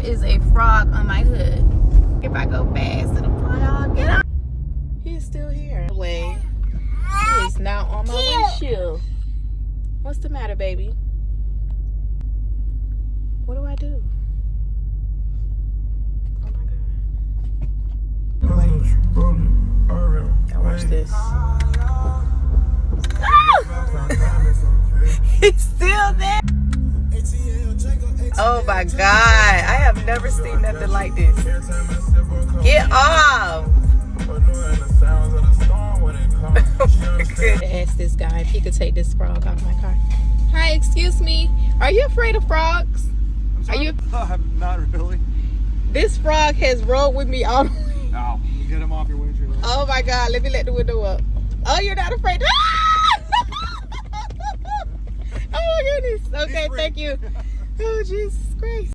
is a frog on my hood. If I go fast, it'll fly off. Get up. He's still here. Wait. He is now on my windshield. What's the matter, baby? What do I do? Oh my God. Now watch this. He's still there. Oh my God. I have never seen nothing like this. Get off. I asked this guy if he could take this frog out of my car. Hi, excuse me. Are you afraid of frogs? Are you? I'm not really. This frog has rolled with me all the way. No, you get him off your windshield. Oh my God. Let me let the window up. Oh, you're not afraid? Oh my goodness. Okay, thank you. Oh, Jesus Christ.